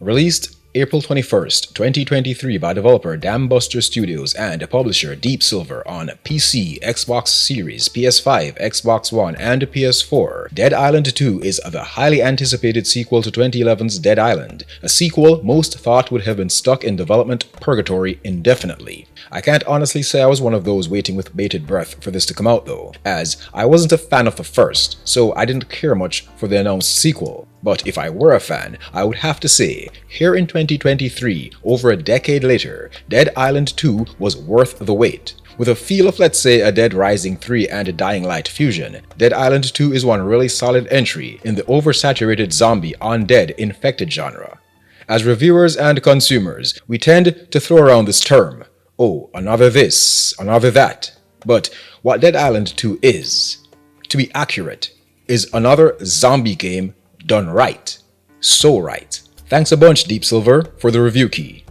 Released April 21st, 2023 by developer Dambuster Studios and publisher Deep Silver on PC, Xbox Series, PS5, Xbox One, and PS4. Dead Island 2 is the highly anticipated sequel to 2011's Dead Island, a sequel most thought would have been stuck in development purgatory indefinitely. I can't honestly say I was one of those waiting with bated breath for this to come out though, as I wasn't a fan of the first, so I didn't care much for the announced sequel. But if I were a fan, I would have to say, here in 2023, over a decade later, Dead Island 2 was worth the wait. With a feel of, let's say, a Dead Rising 3 and a Dying Light fusion, Dead Island 2 is one really solid entry in the oversaturated zombie undead infected genre. As reviewers and consumers, we tend to throw around this term, oh, another this, another that. But what Dead Island 2 is, to be accurate, is another zombie game done right. So right. Thanks a bunch, Deep Silver, for the review key.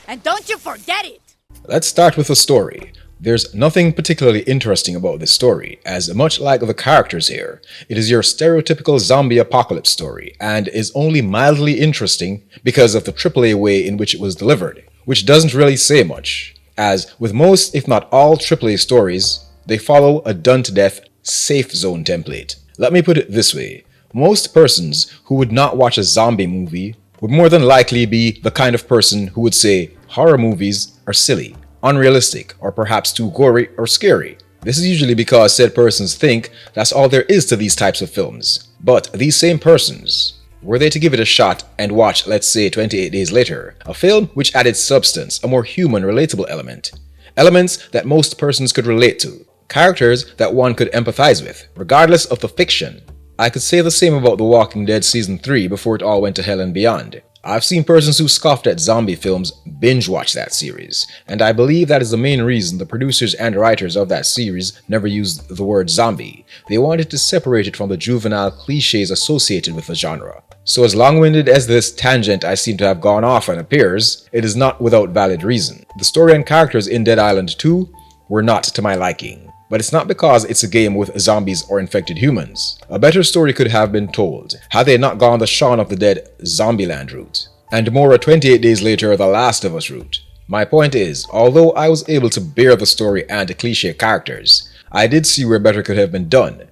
And don't you forget it! Let's start with the story. There's nothing particularly interesting about this story, as much like the characters here, it is your stereotypical zombie apocalypse story, and is only mildly interesting because of the AAA way in which it was delivered, which doesn't really say much, as with most, if not all AAA stories, they follow a done-to-death safe zone template. Let me put it this way, most persons who would not watch a zombie movie would more than likely be the kind of person who would say horror movies are silly, unrealistic, or perhaps too gory or scary. This is usually because said persons think that's all there is to these types of films. But these same persons, were they to give it a shot and watch, let's say 28 Days Later, a film which added substance, a more human, relatable element, elements that most persons could relate to, characters that one could empathize with, regardless of the fiction. I could say the same about The Walking Dead Season 3 before it all went to hell and beyond. I've seen persons who scoffed at zombie films binge watch that series, and I believe that is the main reason the producers and writers of that series never used the word zombie. They wanted to separate it from the juvenile cliches associated with the genre. So as long-winded as this tangent I seem to have gone off on appears, it is not without valid reason. The story and characters in Dead Island 2 were not to my liking. But it's not because it's a game with zombies or infected humans. A better story could have been told had they not gone the Shaun of the Dead Zombieland route, and more a 28 Days Later The Last of Us route. My point is, although I was able to bear the story and the cliche characters, I did see where better could have been done.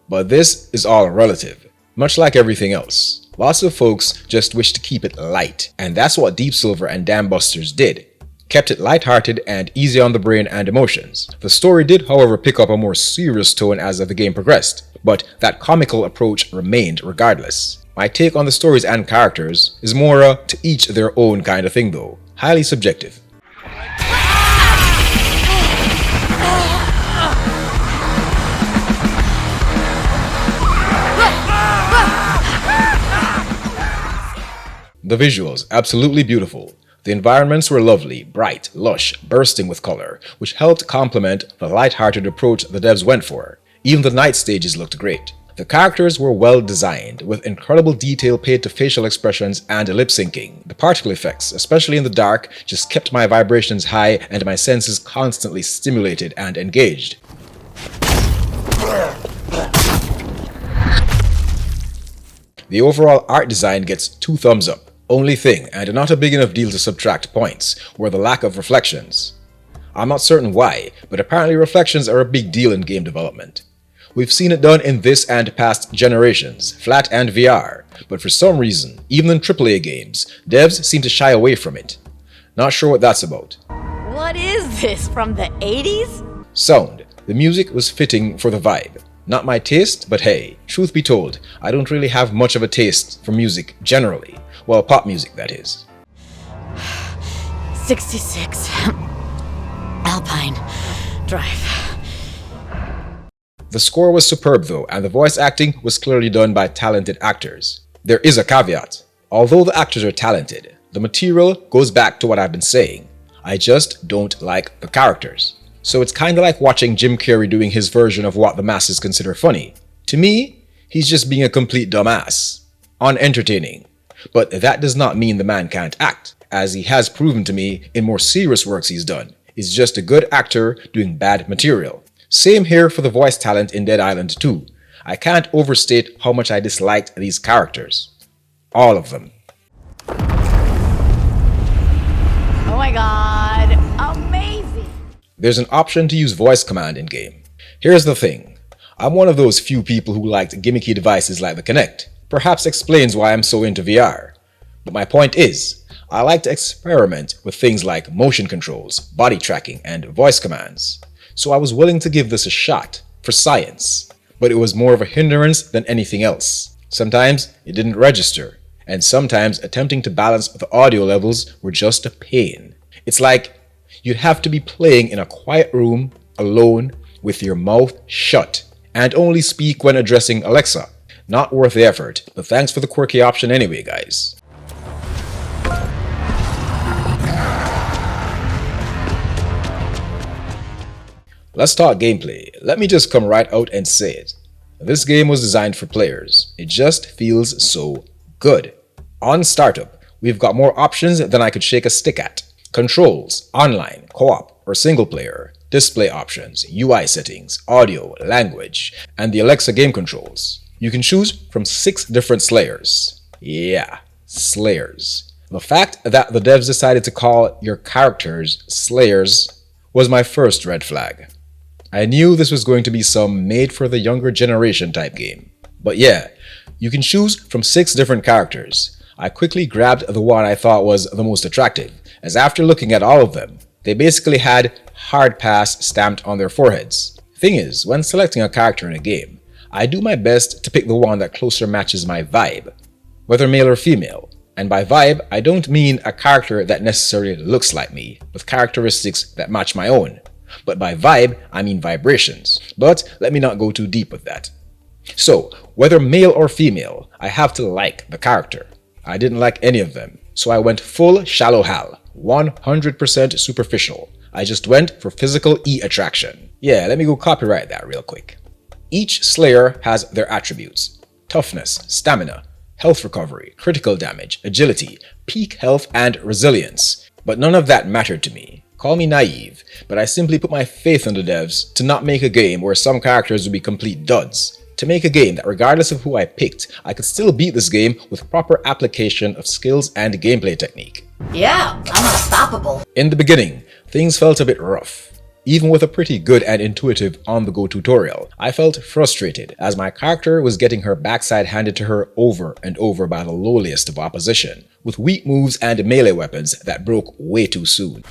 But this is all relative, much like everything else. Lots of folks just wish to keep it light, and that's what Deep Silver and Dambusters did. Kept it lighthearted and easy on the brain and emotions. The story did, however, pick up a more serious tone as the game progressed, but that comical approach remained regardless. My take on the stories and characters is more to each their own kind of thing though, highly subjective. The visuals, absolutely beautiful. The environments were lovely, bright, lush, bursting with color, which helped complement the light-hearted approach the devs went for. Even the night stages looked great. The characters were well designed, with incredible detail paid to facial expressions and lip syncing. The particle effects, especially in the dark, just kept my vibrations high and my senses constantly stimulated and engaged. The overall art design gets 2 thumbs up. Only thing, and not a big enough deal to subtract points, were the lack of reflections. I'm not certain why, but apparently reflections are a big deal in game development. We've seen it done in this and past generations, flat and VR, but for some reason, even in AAA games, devs seem to shy away from it. Not sure what that's about. What is this, from the 80s? Sound. The music was fitting for the vibe. Not my taste, but hey, truth be told, I don't really have much of a taste for music generally. Well, pop music, that is. 66 Alpine Drive. The score was superb though, and the voice acting was clearly done by talented actors. There is a caveat. Although the actors are talented, the material goes back to what I've been saying. I just don't like the characters. So it's kinda like watching Jim Carrey doing his version of what the masses consider funny. To me, he's just being a complete dumbass. Unentertaining. But that does not mean the man can't act, as he has proven to me in more serious works he's done. He's just a good actor doing bad material. Same here for the voice talent in Dead Island 2. I can't overstate how much I disliked these characters. all of them. Oh my god, amazing! There's an option to use voice command in-game. Here's the thing. I'm one of those few people who liked gimmicky devices like the Kinect. Perhaps explains why I'm so into VR. But my point is, I like to experiment with things like motion controls, body tracking, and voice commands. So I was willing to give this a shot, for science. But it was more of a hindrance than anything else. Sometimes it didn't register, and sometimes attempting to balance the audio levels were just a pain. It's like you'd have to be playing in a quiet room, alone, with your mouth shut, and only speak when addressing Alexa. Not worth the effort, but thanks for the quirky option anyway, guys. Let's talk gameplay. Let me just come right out and say it. This game was designed for players. It just feels so good. On startup, we've got more options than I could shake a stick at. Controls, online, co-op, or single player, display options, UI settings, audio, language, and the Alexa game controls. You can choose from 6 different slayers. Yeah, slayers. The fact that the devs decided to call your characters slayers was my first red flag. I knew this was going to be some made for the younger generation type game. But yeah, you can choose from 6 different characters. I quickly grabbed the one I thought was the most attractive, as after looking at all of them, they basically had hard pass stamped on their foreheads. Thing is, when selecting a character in a game, I do my best to pick the one that closer matches my vibe, whether male or female. And by vibe, I don't mean a character that necessarily looks like me, with characteristics that match my own. But by vibe, I mean vibrations. But let me not go too deep with that. So, whether male or female, I have to like the character. I didn't like any of them, so I went full shallow hal, 100% superficial. I just went for physical E-attraction. Yeah, let me go copyright that real quick. Each slayer has their attributes: toughness, stamina, health recovery, critical damage, agility, peak health, and resilience. But none of that mattered to me. Call me naive, but I simply put my faith in the devs to not make a game where some characters would be complete duds. To make a game that regardless of who I picked, I could still beat this game with proper application of skills and gameplay technique. Yeah, I'm unstoppable. In the beginning, things felt a bit rough. Even with a pretty good and intuitive on-the-go tutorial, I felt frustrated as my character was getting her backside handed to her over and over by the lowliest of opposition, with weak moves and melee weapons that broke way too soon.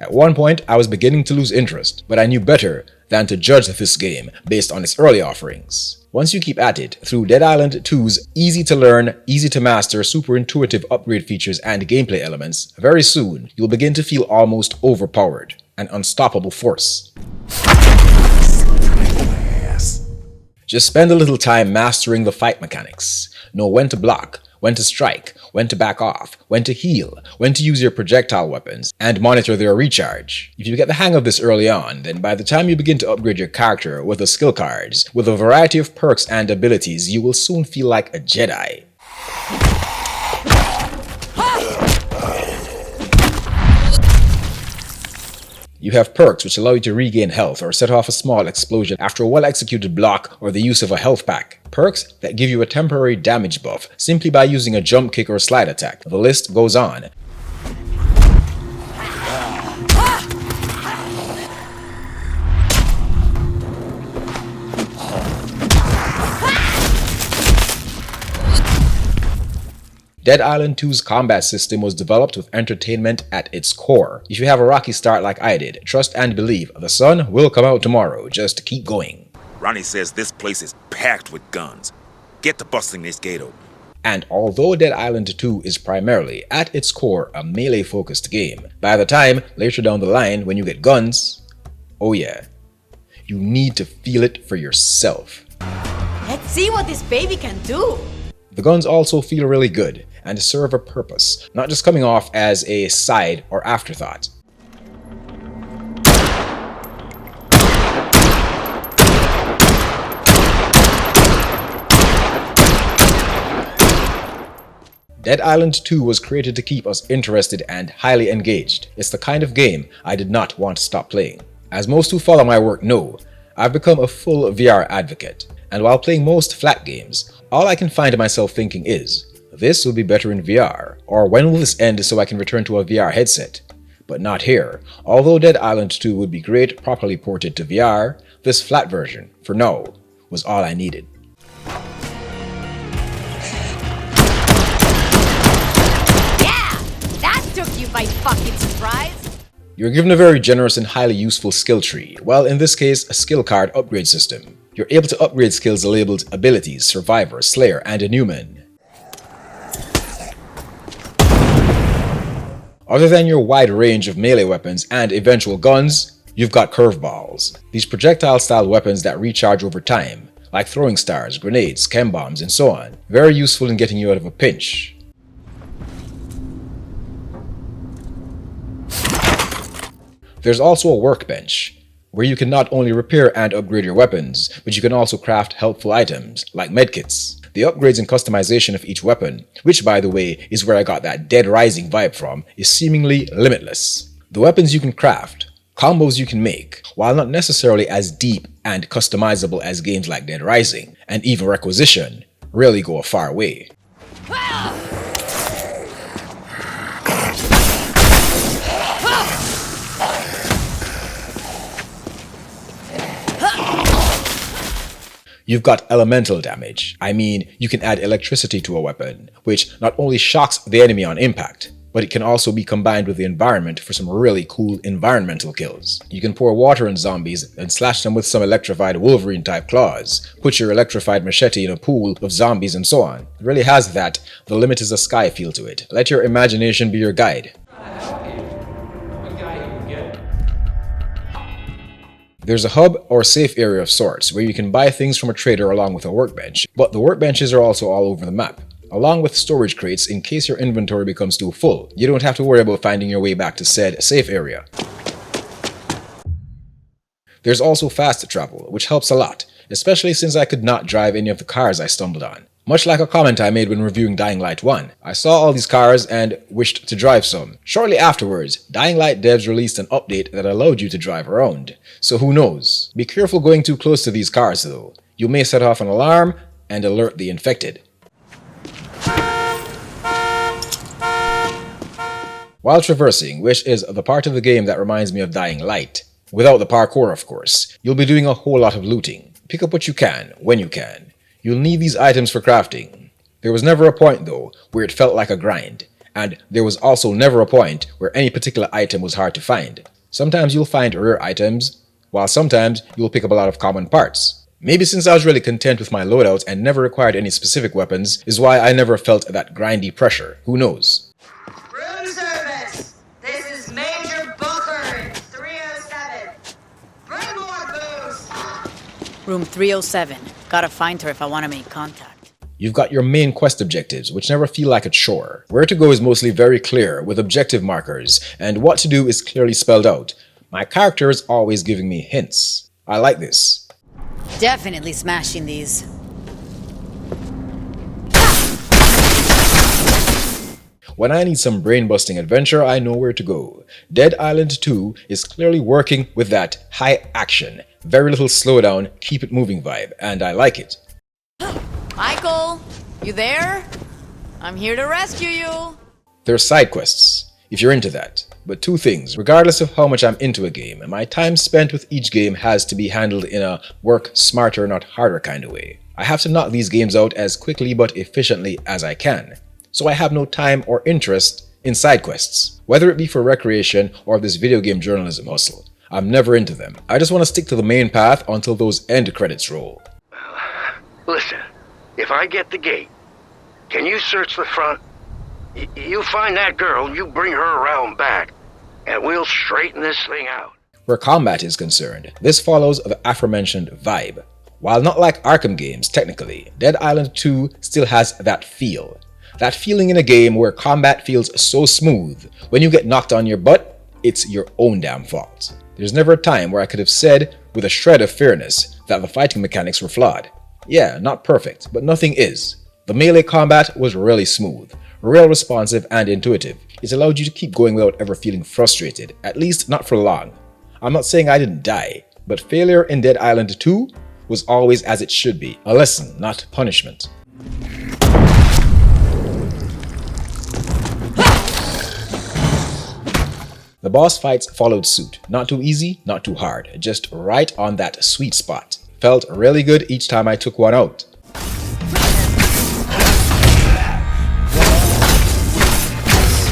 At one point, I was beginning to lose interest, but I knew better than to judge this game based on its early offerings. Once you keep at it, through Dead Island 2's easy-to-learn, easy-to-master, super intuitive upgrade features and gameplay elements, very soon you'll begin to feel almost overpowered, an unstoppable force. Just spend a little time mastering the fight mechanics. Know when to block, when to strike, when to back off, when to heal, when to use your projectile weapons, and monitor their recharge. If you get the hang of this early on, then by the time you begin to upgrade your character with the skill cards, with a variety of perks and abilities, you will soon feel like a Jedi. You have perks which allow you to regain health or set off a small explosion after a well-executed block or the use of a health pack. Perks that give you a temporary damage buff simply by using a jump kick or slide attack. The list goes on. Dead Island 2's combat system was developed with entertainment at its core. If you have a rocky start like I did, trust and believe the sun will come out tomorrow. Just keep going. Ronnie says this place is packed with guns. Get to busting this gate open. And although Dead Island 2 is primarily, at its core, a melee-focused game, by the time, later down the line, when you get guns, oh yeah, you need to feel it for yourself. Let's see what this baby can do. The guns also feel really good and serve a purpose, not just coming off as a side or afterthought. Dead Island 2 was created to keep us interested and highly engaged. It's the kind of game I did not want to stop playing. As most who follow my work know, I've become a full VR advocate, and while playing most flat games, all I can find myself thinking is, this will be better in VR, or when will this end so I can return to a VR headset? But not here. Although Dead Island 2 would be great properly ported to VR, this flat version, for now, was all I needed. Yeah! That took you by fucking surprise! You're given a very generous and highly useful skill tree, well in this case a skill card upgrade system. You're able to upgrade skills labeled Abilities, Survivor, Slayer, and Inhuman. Other than your wide range of melee weapons and eventual guns, you've got curveballs. These projectile-style weapons that recharge over time, like throwing stars, grenades, chem bombs, and so on. Very useful in getting you out of a pinch. There's also a workbench, where you can not only repair and upgrade your weapons, but you can also craft helpful items, like medkits. The upgrades and customization of each weapon, which by the way is where I got that Dead Rising vibe from, is seemingly limitless. The weapons you can craft, combos you can make, while not necessarily as deep and customizable as games like Dead Rising, and even Requisition, really go a far way. You've got elemental damage. I mean, you can add electricity to a weapon, which not only shocks the enemy on impact, but it can also be combined with the environment for some really cool environmental kills. You can pour water on zombies and slash them with some electrified Wolverine type claws, put your electrified machete in a pool of zombies and so on. It really has that "the limit is the sky" feel to it. Let your imagination be your guide. There's a hub or safe area of sorts where you can buy things from a trader along with a workbench, but the workbenches are also all over the map, along with storage crates in case your inventory becomes too full. You don't have to worry about finding your way back to said safe area. There's also fast travel, which helps a lot, especially since I could not drive any of the cars I stumbled on. Much like a comment I made when reviewing Dying Light 1, I saw all these cars and wished to drive some. Shortly afterwards, Dying Light devs released an update that allowed you to drive around. So who knows? Be careful going too close to these cars though. You may set off an alarm and alert the infected. While traversing, which is the part of the game that reminds me of Dying Light, without the parkour of course, you'll be doing a whole lot of looting. Pick up what you can, when you can. You'll need these items for crafting. There was never a point though where it felt like a grind, and there was also never a point where any particular item was hard to find. Sometimes you'll find rare items, while sometimes you'll pick up a lot of common parts. Maybe since I was really content with my loadout and never required any specific weapons is why I never felt that grindy pressure. Who knows? Room service! This is Major Booker, 307. Bring more booze! Room 307. Gotta find her if I want to make contact. You've got your main quest objectives, which never feel like a chore. Where to go is mostly very clear, with objective markers, and what to do is clearly spelled out. My character is always giving me hints. I like this. Definitely smashing these. When I need some brain-busting adventure, I know where to go. Dead Island 2 is clearly working with that high action, very little slowdown, keep it moving vibe, and I like it. Michael, you there? I'm here to rescue you. There's side quests, if you're into that. But two things, regardless of how much I'm into a game, my time spent with each game has to be handled in a work smarter, not harder kind of way. I have to knock these games out as quickly but efficiently as I can. So I have no time or interest in side quests, whether it be for recreation or this video game journalism hustle. I'm never into them. I just want to stick to the main path until those end credits roll. Listen, if I get the gate, can you search the front? You find that girl, you bring her around back, and we'll straighten this thing out. Where combat is concerned, this follows the aforementioned vibe. While not like Arkham games technically, Dead Island 2 still has that feel. That feeling in a game where combat feels so smooth, when you get knocked on your butt, it's your own damn fault. There's never a time where I could have said, with a shred of fairness, that the fighting mechanics were flawed. Yeah, not perfect, but nothing is. The melee combat was really smooth, real responsive and intuitive. It allowed you to keep going without ever feeling frustrated, at least not for long. I'm not saying I didn't die, But failure in Dead Island 2 was always as it should be, a lesson, not punishment. The boss fights followed suit. Not too easy, not too hard, just right on that sweet spot. Felt really good each time I took one out.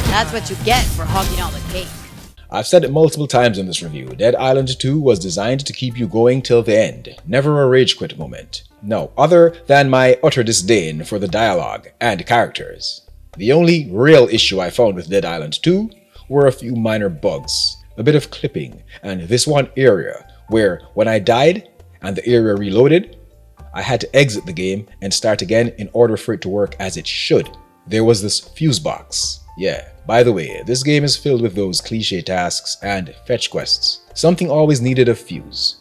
That's what you get for hogging all the cake. I've said it multiple times in this review, Dead Island 2 was designed to keep you going till the end, never a rage quit moment. No, other than my utter disdain for the dialogue and characters. The only real issue I found with Dead Island 2 were a few minor bugs, a bit of clipping, and this one area where when I died and the area reloaded, I had to exit the game and start again in order for it to work as it should. There was this fuse box. Yeah, by the way, this game is filled with those cliche tasks and fetch quests. Something always needed a fuse.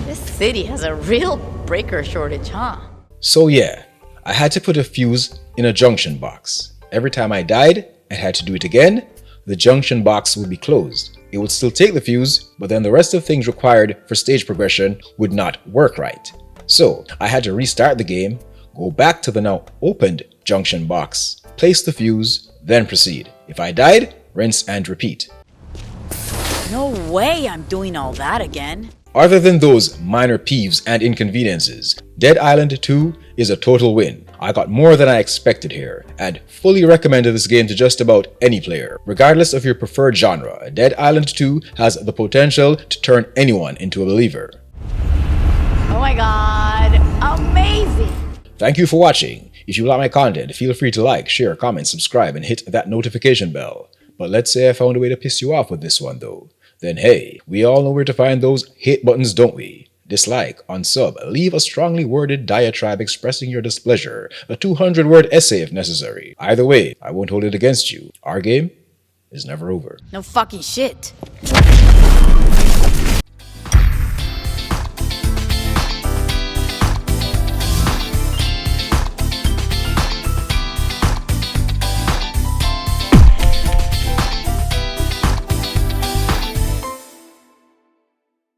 This city has a real breaker shortage, huh? So yeah, I had to put a fuse in a junction box. Every time I died and had to do it again, the junction box would be closed. It would still take the fuse, but then the rest of things required for stage progression would not work right. So I had to restart the game, go back to the now opened junction box, place the fuse, then proceed. If I died, rinse and repeat. No way I'm doing all that again. Other than those minor peeves and inconveniences, Dead Island 2 is a total win. I got more than I expected here, and fully recommended this game to just about any player. Regardless of your preferred genre, Dead Island 2 has the potential to turn anyone into a believer. Oh my god, amazing! Thank you for watching. If you like my content, feel free to like, share, comment, subscribe, and hit that notification bell. But let's say I found a way to piss you off with this one though. Then hey, we all know where to find those hate buttons, don't we? Dislike, unsub, leave a strongly worded diatribe expressing your displeasure, a 200-word essay if necessary. Either way, I won't hold it against you. Our game is never over. No fucking shit.